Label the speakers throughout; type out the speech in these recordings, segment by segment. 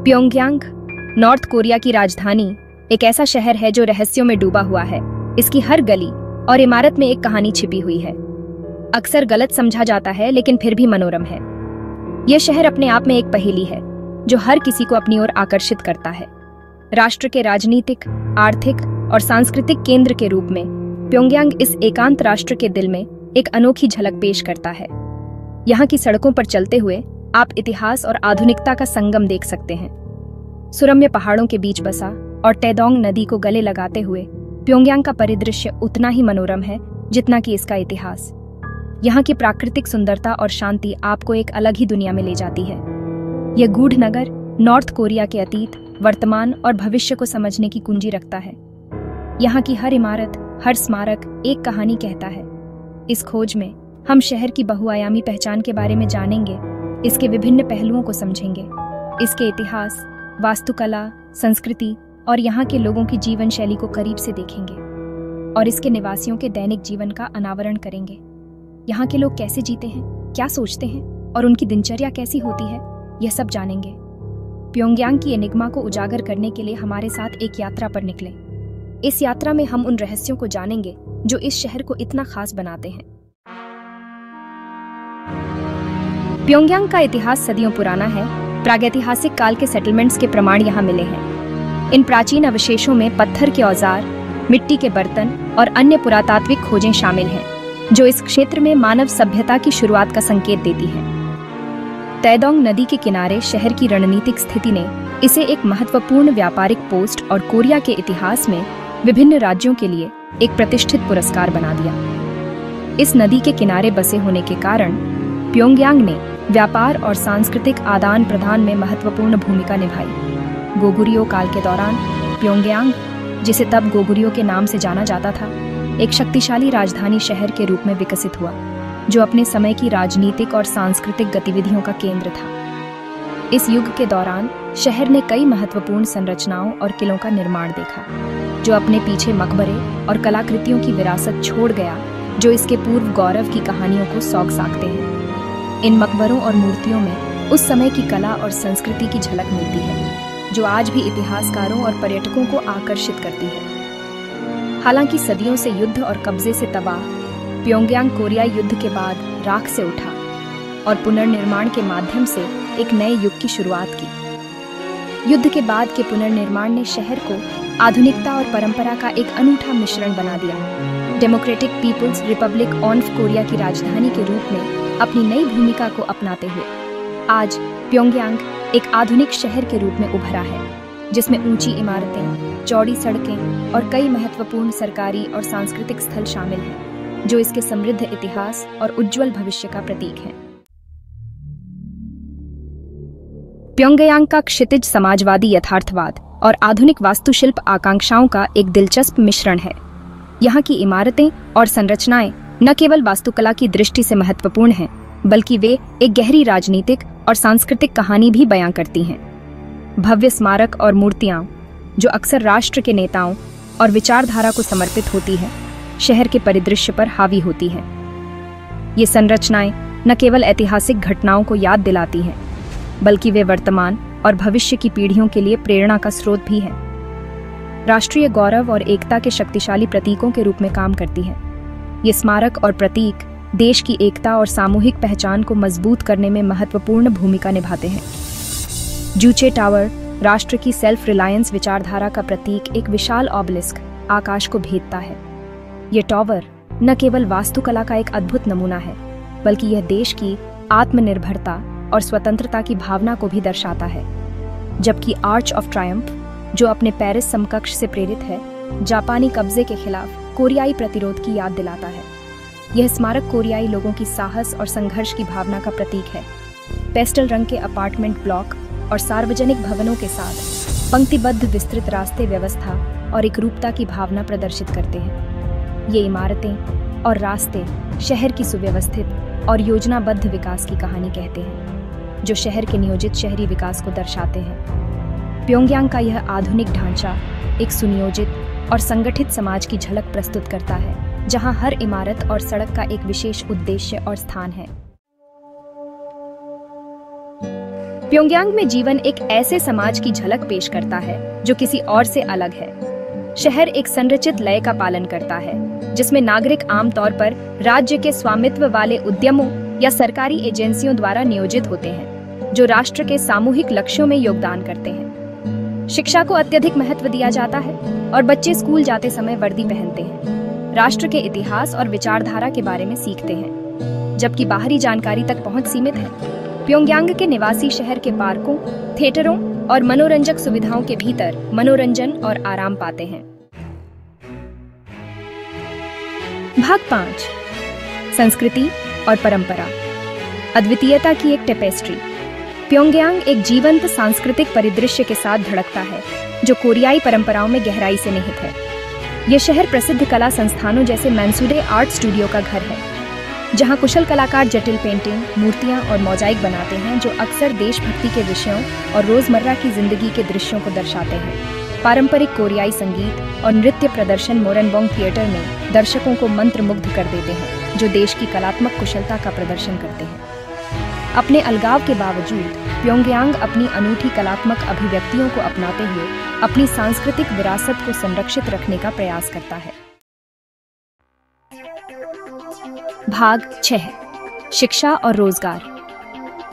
Speaker 1: Pyongyang north Korea की राजधानी एक ऐसा शहर है जो रहस्यों में डूबा हुआ है। इसकी हर गली और इमारत में एक कहानी छिपी हुई है। अक्सर गलत समझा जाता है, लेकिन फिर भी मनोरम है। यह शहर अपने आप में एक पहेली है जो हर किसी को अपनी ओर आकर्षित करता है। राष्ट्र के राजनीतिक, आर्थिक और सांस्कृतिक केंद्र के रूप में प्योंगयांग इस एकांत राष्ट्र के दिल में एक अनोखी झलक पेश करता है। यहाँ की सड़कों पर चलते हुए आप इतिहास और आधुनिकता का संगम देख सकते हैं। सुरम्य पहाड़ों के बीच बसा और टैदोंग नदी को गले लगाते हुए प्योंगयांग का परिदृश्य उतना ही मनोरम है जितना कि इसका इतिहास। यहाँ की प्राकृतिक सुंदरता और शांति आपको एक अलग ही दुनिया में ले जाती है। यह गूढ़ नगर नॉर्थ कोरिया के अतीत, वर्तमान और भविष्य को समझने की कुंजी रखता है। यहाँ की हर इमारत, हर स्मारक एक कहानी कहता है। इस खोज में हम शहर की बहुआयामी पहचान के बारे में जानेंगे, इसके विभिन्न पहलुओं को समझेंगे, इसके इतिहास, वास्तुकला, संस्कृति और यहाँ के लोगों की जीवन शैली को करीब से देखेंगे और इसके निवासियों के दैनिक जीवन का अनावरण करेंगे। यहाँ के लोग कैसे जीते हैं, क्या सोचते हैं और उनकी दिनचर्या कैसी होती है, यह सब जानेंगे। प्योंगयांग की एनिग्मा को उजागर करने के लिए हमारे साथ एक यात्रा पर निकले। इस यात्रा में हम उन रहस्यों को जानेंगे जो इस शहर को इतना खास बनाते हैं। प्योंगयांग का इतिहास सदियों पुराना है। प्रागैतिहासिक काल के सेटलमेंट्स के प्रमाण यहाँ मिले हैं। इन प्राचीन अवशेषों में पत्थर के औजार, मिट्टी के बर्तन और अन्य पुरातात्विक खोजें शामिल हैं, जो इस क्षेत्र में मानव सभ्यता की शुरुआत का संकेत देती हैं। टैदोंग नदी के किनारे शहर की रणनीतिक स्थिति ने इसे एक महत्वपूर्ण व्यापारिक पोस्ट और कोरिया के इतिहास में विभिन्न राज्यों के लिए एक प्रतिष्ठित पुरस्कार बना दिया। इस नदी के किनारे बसे होने के कारण प्योंगयांग ने व्यापार और सांस्कृतिक आदान प्रदान में महत्वपूर्ण भूमिका निभाई। गोगुरियो काल के दौरान प्योंगयांग, जिसे तब गोगुरियो के नाम से जाना जाता था, एक शक्तिशाली राजधानी शहर के रूप में विकसित हुआ, जो अपने समय की राजनीतिक और सांस्कृतिक गतिविधियों का केंद्र था। इस युग के दौरान शहर ने कई महत्वपूर्ण संरचनाओं और किलों का निर्माण देखा, जो अपने पीछे मकबरे और कलाकृतियों की विरासत छोड़ गया, जो इसके पूर्व गौरव की कहानियों को सौग साकते हैं। इन मकबरों और मूर्तियों में उस समय की कला और संस्कृति की झलक मिलती है, जो आज भी इतिहासकारों और पर्यटकों को आकर्षित करती है। हालांकि सदियों से युद्ध और कब्जे से तबाह प्योंगयांग कोरिया युद्ध के बाद राख से उठा और पुनर्निर्माण के माध्यम से एक नए युग की शुरुआत की। युद्ध के बाद के पुनर्निर्माण ने शहर को आधुनिकता और परंपरा का एक अनूठा मिश्रण बना दिया। Democratic People's Republic of Korea की राजधानी के रूप में अपनी नई भूमिका को अपनाते हुए आज प्योंगयांग एक आधुनिक शहर के रूप में उभरा है, जिसमें ऊंची इमारतें, चौड़ी सड़कें और कई महत्वपूर्ण सरकारी और सांस्कृतिक स्थल शामिल हैं, जो इसके समृद्ध इतिहास और उज्जवल भविष्य का प्रतीक हैं। प्योंगयांग का क्षितिज समाजवादी यथार्थवाद और आधुनिक वास्तुशिल्प आकांक्षाओं का एक दिलचस्प मिश्रण है। यहाँ की इमारतें और संरचनाएं न केवल वास्तुकला की दृष्टि से महत्वपूर्ण हैं, बल्कि वे एक गहरी राजनीतिक और सांस्कृतिक कहानी भी बयां करती हैं। भव्य स्मारक और मूर्तियां, जो अक्सर राष्ट्र के नेताओं और विचारधारा को समर्पित होती है, शहर के परिदृश्य पर हावी होती हैं। ये संरचनाएं न केवल ऐतिहासिक घटनाओं को याद दिलाती हैं, बल्कि वे वर्तमान और भविष्य की पीढ़ियों के लिए प्रेरणा का स्रोत भी हैं। राष्ट्रीय गौरव और एकता के शक्तिशाली प्रतीकों के रूप में काम करती हैं। ये स्मारक और प्रतीक देश की एकता और सामूहिक पहचान को मजबूत करने में महत्वपूर्ण भूमिका निभाते हैं। जूचे टावर राष्ट्र की सेल्फ रिलायंस विचारधारा का प्रतीक एक विशाल ऑबलिस्क आकाश को भेदता है। ये टावर न केवल वास्तुकला का एक अद्भुत नमूना है, बल्कि यह देश की आत्मनिर्भरता और स्वतंत्रता की भावना को भी दर्शाता है। जबकि आर्च ऑफ ट्रायम्फ, जो अपने पेरिस समकक्ष से प्रेरित है, जापानी कब्जे के खिलाफ कोरियाई प्रतिरोध की याद दिलाता है। यह स्मारक कोरियाई लोगों की साहस और संघर्ष की भावना का प्रतीक है। पेस्टल रंग के अपार्टमेंट ब्लॉक और सार्वजनिक भवनों के साथ पंक्तिबद्ध विस्तृत रास्ते व्यवस्था और एकरूपता की भावना प्रदर्शित करते हैं। ये इमारतें और रास्ते शहर की सुव्यवस्थित और योजनाबद्ध विकास की कहानी कहते हैं, जो शहर के नियोजित शहरी विकास को दर्शाते हैं। प्योंगयांग का यह आधुनिक ढांचा एक सुनियोजित और संगठित समाज की झलक प्रस्तुत करता है, जहां हर इमारत और सड़क का एक विशेष उद्देश्य और स्थान है। प्योंगयांग में जीवन एक ऐसे समाज की झलक पेश करता है जो किसी और से अलग है। शहर एक संरचित लय का पालन करता है, जिसमें नागरिक आमतौर पर राज्य के स्वामित्व वाले उद्यमों या सरकारी एजेंसियों द्वारा नियोजित होते हैं, जो राष्ट्र के सामूहिक लक्ष्यों में योगदान करते हैं। शिक्षा को अत्यधिक महत्व दिया जाता है और बच्चे स्कूल जाते समय वर्दी पहनते हैं, राष्ट्र के इतिहास और विचारधारा के बारे में सीखते हैं, जबकि बाहरी जानकारी तक पहुंच सीमित है। प्योंगयांग के निवासी शहर के पार्कों, थिएटरों और मनोरंजक सुविधाओं के भीतर मनोरंजन और आराम पाते हैं। भाग 5, संस्कृति और परंपरा। अद्वितीयता की एक टेपेस्ट्री। प्योंगयांग एक जीवंत सांस्कृतिक परिदृश्य के साथ धड़कता है, जो कोरियाई परंपराओं में गहराई से निहित है। यह शहर प्रसिद्ध कला संस्थानों जैसे मैंसुडे आर्ट स्टूडियो का घर है, जहां कुशल कलाकार जटिल पेंटिंग, मूर्तियां और मोजाइक बनाते हैं, जो अक्सर देशभक्ति के विषयों और रोजमर्रा की जिंदगी के दृश्यों को दर्शाते हैं। पारंपरिक कोरियाई संगीत और नृत्य प्रदर्शन मोरनबोंग थिएटर में दर्शकों को मंत्रमुग्ध कर देते हैं, जो देश की कलात्मक कुशलता का प्रदर्शन करते हैं। अपने अलगाव के बावजूद प्योंगयांग अपनी अनूठी कलात्मक अभिव्यक्तियों को अपनाते हुए अपनी सांस्कृतिक विरासत को संरक्षित रखने का प्रयास करता है। भाग 6, शिक्षा और रोजगार।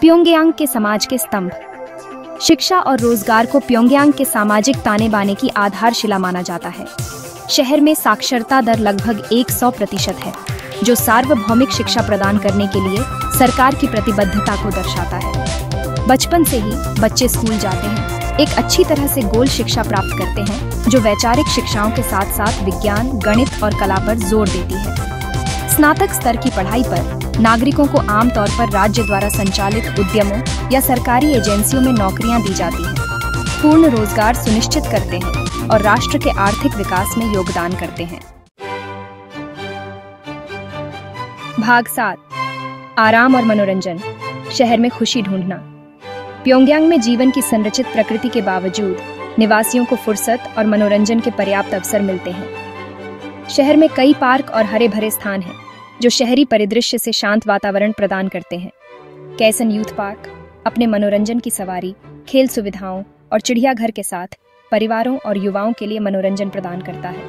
Speaker 1: प्योंगयांग के समाज के स्तंभ। शिक्षा और रोजगार को प्योंगयांग के सामाजिक ताने बाने की आधारशिला माना जाता है। शहर में साक्षरता दर लगभग 100% है, जो सार्वभौमिक शिक्षा प्रदान करने के लिए सरकार की प्रतिबद्धता को दर्शाता है। बचपन से ही बच्चे स्कूल जाते हैं, एक अच्छी तरह से गोल शिक्षा प्राप्त करते हैं, जो वैचारिक शिक्षाओं के साथ साथ विज्ञान, गणित और कला पर जोर देती है। स्नातक स्तर की पढ़ाई पर नागरिकों को आमतौर पर राज्य द्वारा संचालित उद्यमों या सरकारी एजेंसियों में नौकरियां दी जाती हैं, पूर्ण रोजगार सुनिश्चित करते हैं और राष्ट्र के आर्थिक विकास में योगदान करते हैं। भाग 7, आराम और मनोरंजन। शहर में खुशी ढूंढना। प्योंगयांग में जीवन की संरचित प्रकृति के बावजूद निवासियों को फुर्सत और मनोरंजन के पर्याप्त अवसर मिलते हैं। शहर में कई पार्क और हरे भरे स्थान हैं, जो शहरी परिदृश्य से शांत वातावरण प्रदान करते हैं। कैसन यूथ पार्क अपने मनोरंजन की सवारी, खेल सुविधाओं और चिड़ियाघर के साथ परिवारों और युवाओं के लिए मनोरंजन प्रदान करता है।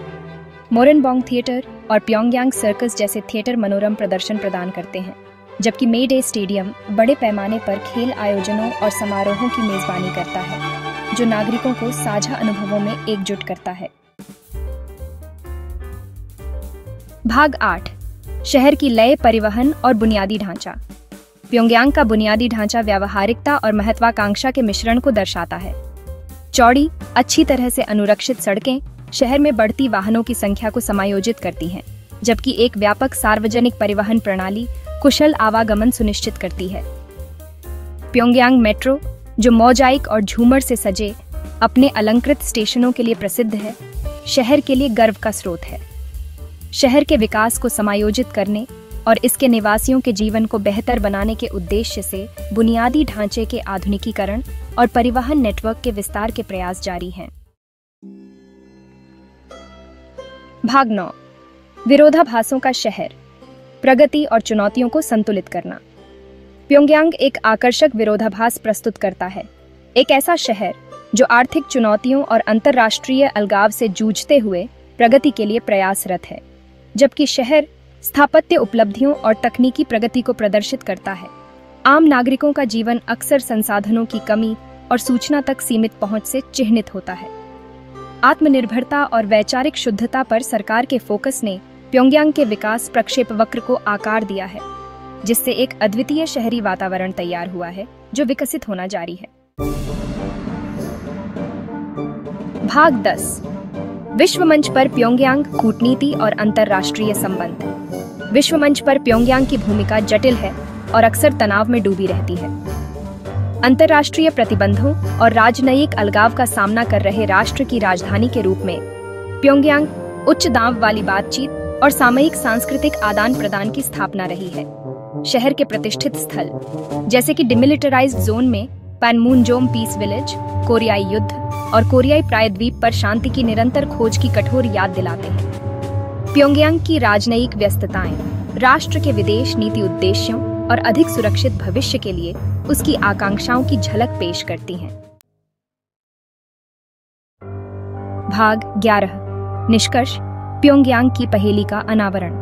Speaker 1: मोरनबोंग थिएटर और प्योंगयांग सर्कस जैसे थिएटर मनोरम प्रदर्शन प्रदान करते हैं, जबकि मे डे स्टेडियम बड़े पैमाने पर खेल आयोजनों और समारोहों की मेजबानी करता है, जो नागरिकों को साझा अनुभवों में एकजुट करता है। भाग 8, शहर की लय, परिवहन और बुनियादी ढांचा। प्योंगयांग का बुनियादी ढांचा व्यावहारिकता और महत्वाकांक्षा के मिश्रण को दर्शाता है। चौड़ी, अच्छी तरह से अनुरक्षित सड़कें शहर में बढ़ती वाहनों की संख्या को समायोजित करती हैं, जबकि एक व्यापक सार्वजनिक परिवहन प्रणाली कुशल आवागमन सुनिश्चित करती है। प्योंगयांग मेट्रो, जो मोजाइक और झूमर से सजे अपने अलंकृत स्टेशनों के लिए प्रसिद्ध है, शहर के लिए गर्व का स्रोत है। शहर के विकास को समायोजित करने और इसके निवासियों के जीवन को बेहतर बनाने के उद्देश्य से बुनियादी ढांचे के आधुनिकीकरण और परिवहन नेटवर्क के विस्तार के प्रयास जारी हैं। भाग 9, विरोधाभासों का शहर, प्रगति और चुनौतियों को संतुलित करना। प्योंगयांग एक आकर्षक विरोधाभास प्रस्तुत करता है, एक ऐसा शहर जो आर्थिक चुनौतियों और अंतर्राष्ट्रीय अलगाव से जूझते हुए प्रगति के लिए प्रयासरत है, जबकि शहर स्थापत्य उपलब्धियों और तकनीकी प्रगति को प्रदर्शित करता है। आम नागरिकों का जीवन अक्सर संसाधनों की कमी और सूचना तक सीमित पहुंच से चिह्नित होता है। आत्मनिर्भरता और वैचारिक शुद्धता पर सरकार के फोकस ने प्योंगयांग के विकास प्रक्षेपवक्र को आकार दिया है, जिससे एक अद्वितीय शहरी वातावरण तैयार हुआ है, जो विकसित होना जारी है। भाग 10, विश्व मंच पर प्योंगयांग, कूटनीति और अंतर्राष्ट्रीय संबंध। विश्व मंच पर प्योंगयांग की भूमिका जटिल है और अक्सर तनाव में डूबी रहती है। अंतर्राष्ट्रीय प्रतिबंधों और राजनयिक अलगाव का सामना कर रहे राष्ट्र की राजधानी के रूप में प्योंगयांग उच्च दांव वाली बातचीत और सामयिक सांस्कृतिक आदान प्रदान की स्थापना रही है। शहर के प्रतिष्ठित स्थल जैसे कि डिमिलिटराइज्ड जोन में पैनमुनजोम पीस विलेज, कोरियाई युद्ध और कोरियाई प्रायद्वीप पर शांति की निरंतर खोज की कठोर याद दिलाते हैं। प्योंगयांग की राजनयिक व्यस्तताएं राष्ट्र के विदेश नीति उद्देश्यों और अधिक सुरक्षित भविष्य के लिए उसकी आकांक्षाओं की झलक पेश करती हैं। भाग 11। निष्कर्ष, प्योंगयांग की पहेली का अनावरण।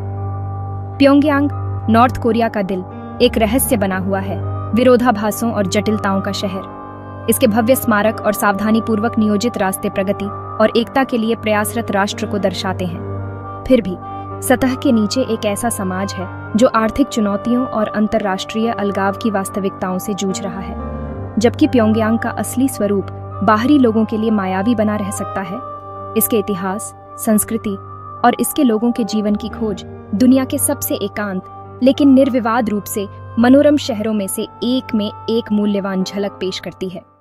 Speaker 1: प्योंगयांग, नॉर्थ कोरिया का दिल, एक रहस्य बना हुआ है, विरोधाभासों और जटिलताओं का शहर। इसके भव्य स्मारक और सावधानीपूर्वक नियोजित रास्ते प्रगति और एकता के लिए प्रयासरत राष्ट्र को दर्शाते हैं। फिर भी सतह के नीचे एक ऐसा समाज है जो आर्थिक चुनौतियों और अंतर्राष्ट्रीय अलगाव की वास्तविकताओं से जूझ रहा है। जबकि प्योंगयांग का असली स्वरूप बाहरी लोगों के लिए मायावी बना रह सकता है, इसके इतिहास, संस्कृति और इसके लोगों के जीवन की खोज दुनिया के सबसे एकांत लेकिन निर्विवाद रूप से मनोरम शहरों में से एक में एक मूल्यवान झलक पेश करती है।